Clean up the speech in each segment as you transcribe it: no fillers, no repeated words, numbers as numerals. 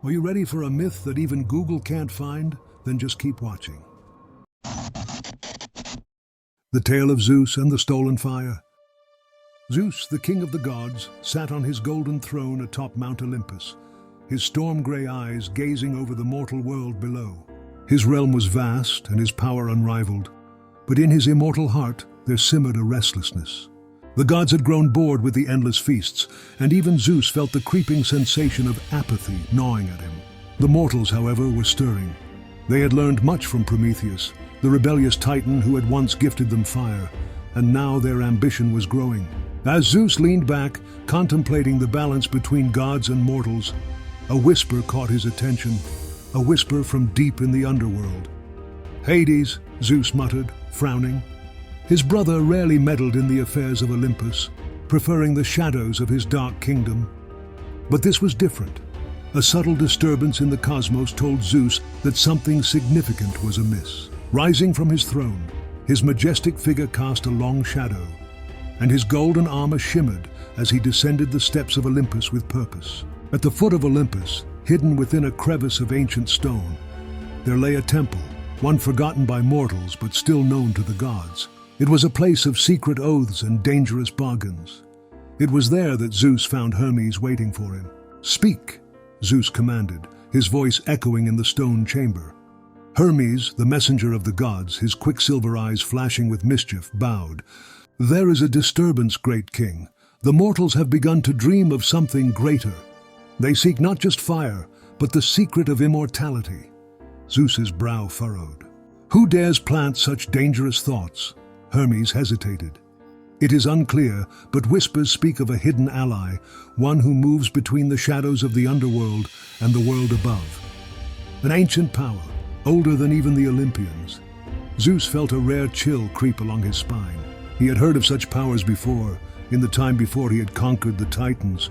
Are you ready for a myth that even Google can't find? Then just keep watching. The tale of Zeus and the stolen fire. Zeus, the king of the gods, sat on his golden throne atop Mount Olympus, his storm-gray eyes gazing over the mortal world below. His realm was vast and his power unrivaled, but in his immortal heart there simmered a restlessness. The gods had grown bored with the endless feasts, and even Zeus felt the creeping sensation of apathy gnawing at him. The mortals, however, were stirring. They had learned much from Prometheus, the rebellious titan who had once gifted them fire, and now their ambition was growing. As Zeus leaned back, contemplating the balance between gods and mortals, a whisper caught his attention, a whisper from deep in the underworld. "Hades," Zeus muttered, frowning. His brother rarely meddled in the affairs of Olympus, preferring the shadows of his dark kingdom. But this was different. A subtle disturbance in the cosmos told Zeus that something significant was amiss. Rising from his throne, his majestic figure cast a long shadow, and his golden armor shimmered as he descended the steps of Olympus with purpose. At the foot of Olympus, hidden within a crevice of ancient stone, there lay a temple, one forgotten by mortals but still known to the gods. It was a place of secret oaths and dangerous bargains. It was there that Zeus found Hermes waiting for him. "Speak," Zeus commanded, his voice echoing in the stone chamber. Hermes, the messenger of the gods, his quicksilver eyes flashing with mischief, bowed. "There is a disturbance, great king. The mortals have begun to dream of something greater. They seek not just fire, but the secret of immortality." Zeus's brow furrowed. "Who dares plant such dangerous thoughts?" Hermes hesitated. "It is unclear, but whispers speak of a hidden ally, one who moves between the shadows of the underworld and the world above. An ancient power, older than even the Olympians." Zeus felt a rare chill creep along his spine. He had heard of such powers before, in the time before he had conquered the Titans,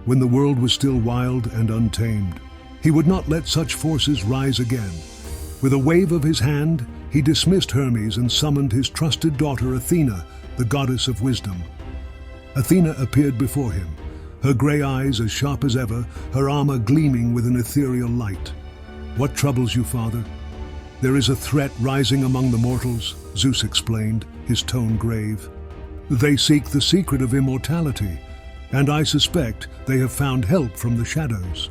when the world was still wild and untamed. He would not let such forces rise again. With a wave of his hand, he dismissed Hermes and summoned his trusted daughter Athena, the goddess of wisdom. Athena appeared before him, her gray eyes as sharp as ever, her armor gleaming with an ethereal light. "What troubles you, father?" "There is a threat rising among the mortals," Zeus explained, his tone grave. "They seek the secret of immortality, and I suspect they have found help from the shadows."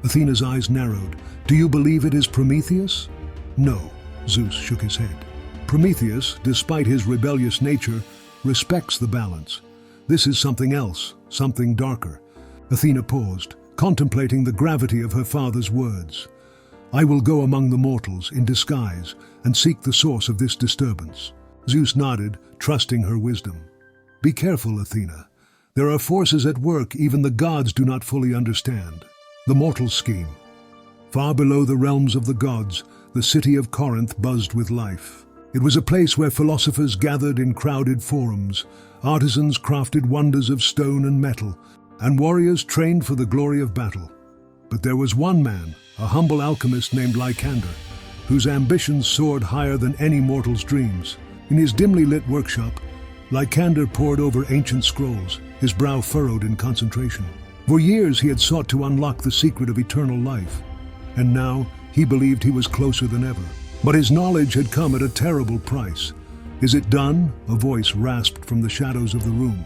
Athena's eyes narrowed. "Do you believe it is Prometheus?" "No," Zeus shook his head. "Prometheus, despite his rebellious nature, respects the balance. This is something else, something darker." Athena paused, contemplating the gravity of her father's words. "I will go among the mortals in disguise and seek the source of this disturbance." Zeus nodded, trusting her wisdom. "Be careful, Athena. There are forces at work even the gods do not fully understand." The mortal scheme. Far below the realms of the gods, the city of Corinth buzzed with life. It was a place where philosophers gathered in crowded forums, artisans crafted wonders of stone and metal, and warriors trained for the glory of battle. But there was one man, a humble alchemist named Lycander, whose ambitions soared higher than any mortal's dreams. In his dimly lit workshop, Lycander pored over ancient scrolls, his brow furrowed in concentration. For years he had sought to unlock the secret of eternal life, and now he believed he was closer than ever. But his knowledge had come at a terrible price. "Is it done?" a voice rasped from the shadows of the room.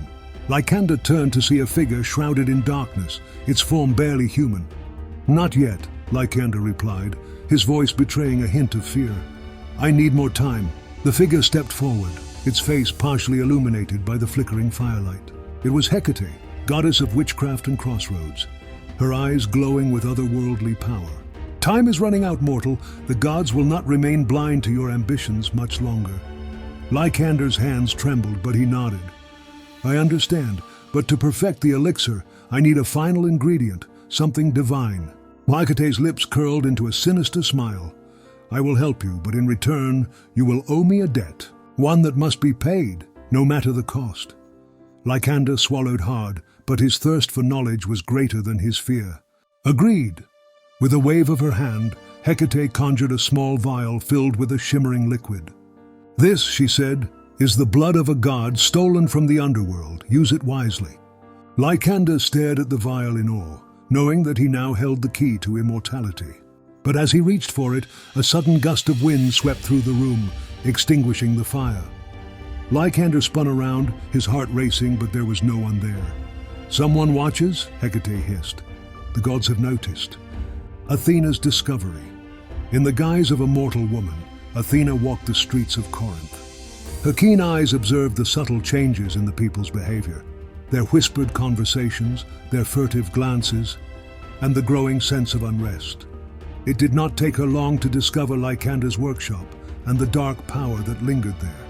Lycander turned to see a figure shrouded in darkness, its form barely human. "Not yet," Lycander replied, his voice betraying a hint of fear. "I need more time." The figure stepped forward, its face partially illuminated by the flickering firelight. It was Hecate, goddess of witchcraft and crossroads, her eyes glowing with otherworldly power. "Time is running out, mortal. The gods will not remain blind to your ambitions much longer." Lycander's hands trembled, but he nodded. "I understand, but to perfect the elixir, I need a final ingredient, something divine." Hecate's lips curled into a sinister smile. "I will help you, but in return, you will owe me a debt, one that must be paid, no matter the cost." Lycander swallowed hard, but his thirst for knowledge was greater than his fear. "Agreed." With a wave of her hand, Hecate conjured a small vial filled with a shimmering liquid. "This," she said, "is the blood of a god stolen from the underworld. Use it wisely." Lycander stared at the vial in awe, knowing that he now held the key to immortality. But as he reached for it, a sudden gust of wind swept through the room, extinguishing the fire. Lycander spun around, his heart racing, but there was no one there. "Someone watches?" Hecate hissed. "The gods have noticed." Athena's discovery. In the guise of a mortal woman, Athena walked the streets of Corinth. Her keen eyes observed the subtle changes in the people's behavior, their whispered conversations, their furtive glances, and the growing sense of unrest. It did not take her long to discover Lycander's workshop and the dark power that lingered there.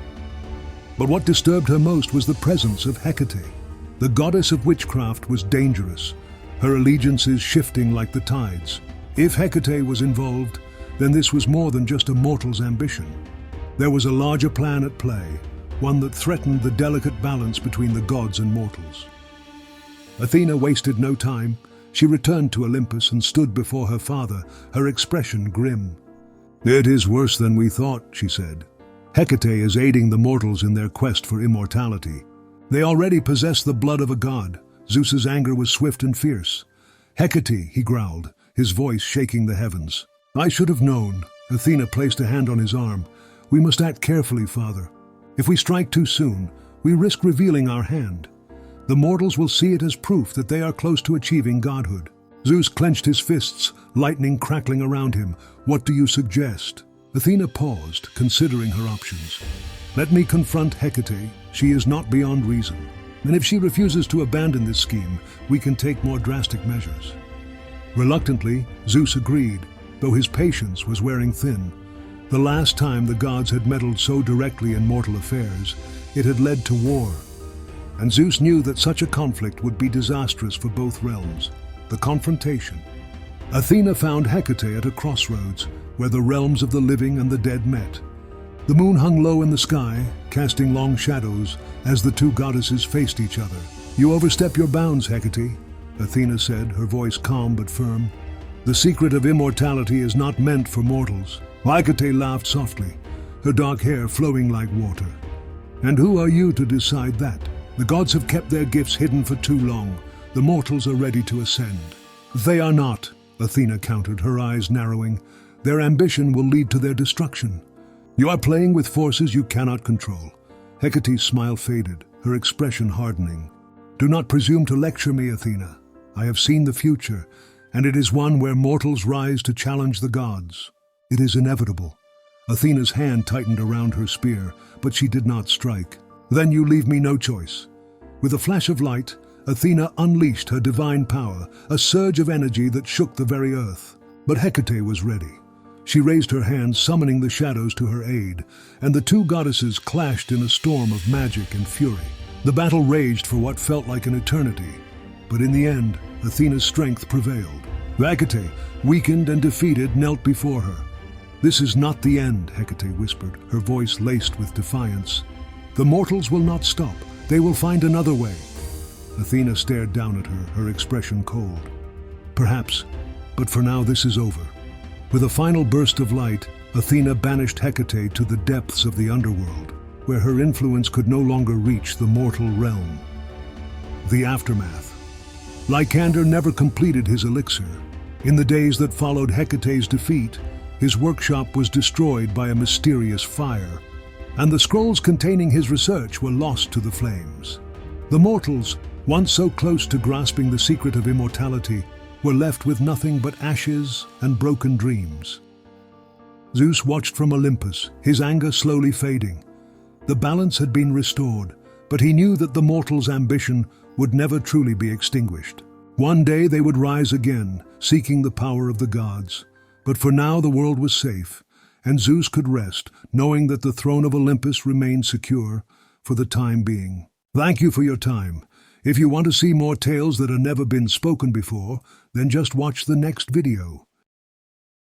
But what disturbed her most was the presence of Hecate. The goddess of witchcraft was dangerous, her allegiances shifting like the tides. If Hecate was involved, then this was more than just a mortal's ambition. There was a larger plan at play, one that threatened the delicate balance between the gods and mortals. Athena wasted no time. She returned to Olympus and stood before her father, her expression grim. "It is worse than we thought," she said. "Hecate is aiding the mortals in their quest for immortality. They already possess the blood of a god." Zeus's anger was swift and fierce. "Hecate," he growled, his voice shaking the heavens. "I should have known." Athena placed a hand on his arm. "We must act carefully, father. If we strike too soon, we risk revealing our hand. The mortals will see it as proof that they are close to achieving godhood." Zeus clenched his fists, lightning crackling around him. "What do you suggest?" Athena paused, considering her options. "Let me confront Hecate. She is not beyond reason. And if she refuses to abandon this scheme, we can take more drastic measures." Reluctantly, Zeus agreed, though his patience was wearing thin. The last time the gods had meddled so directly in mortal affairs, it had led to war. And Zeus knew that such a conflict would be disastrous for both realms. The confrontation. Athena found Hecate at a crossroads, where the realms of the living and the dead met. The moon hung low in the sky, casting long shadows as the two goddesses faced each other. "You overstep your bounds, Hecate," Athena said, her voice calm but firm. "The secret of immortality is not meant for mortals." Hecate laughed softly, her dark hair flowing like water. "And who are you to decide that? The gods have kept their gifts hidden for too long. The mortals are ready to ascend." "They are not," Athena countered, her eyes narrowing. "Their ambition will lead to their destruction. You are playing with forces you cannot control." Hecate's smile faded, her expression hardening. "Do not presume to lecture me, Athena. I have seen the future, and it is one where mortals rise to challenge the gods. It is inevitable." Athena's hand tightened around her spear, but she did not strike. "Then you leave me no choice." With a flash of light, Athena unleashed her divine power, a surge of energy that shook the very earth. But Hecate was ready. She raised her hand, summoning the shadows to her aid, and the two goddesses clashed in a storm of magic and fury. The battle raged for what felt like an eternity, but in the end, Athena's strength prevailed. Hecate, weakened and defeated, knelt before her. "This is not the end," Hecate whispered, her voice laced with defiance. "The mortals will not stop. They will find another way." Athena stared down at her, her expression cold. "Perhaps, but for now this is over." With a final burst of light, Athena banished Hecate to the depths of the underworld, where her influence could no longer reach the mortal realm. The aftermath. Lycander never completed his elixir. In the days that followed Hecate's defeat, his workshop was destroyed by a mysterious fire, and the scrolls containing his research were lost to the flames. The mortals, once so close to grasping the secret of immortality, were left with nothing but ashes and broken dreams. Zeus watched from Olympus, his anger slowly fading. The balance had been restored, but he knew that the mortals' ambition would never truly be extinguished. One day they would rise again, seeking the power of the gods. But for now the world was safe, and Zeus could rest, knowing that the throne of Olympus remained secure for the time being. Thank you for your time. If you want to see more tales that have never been spoken before, then just watch the next video.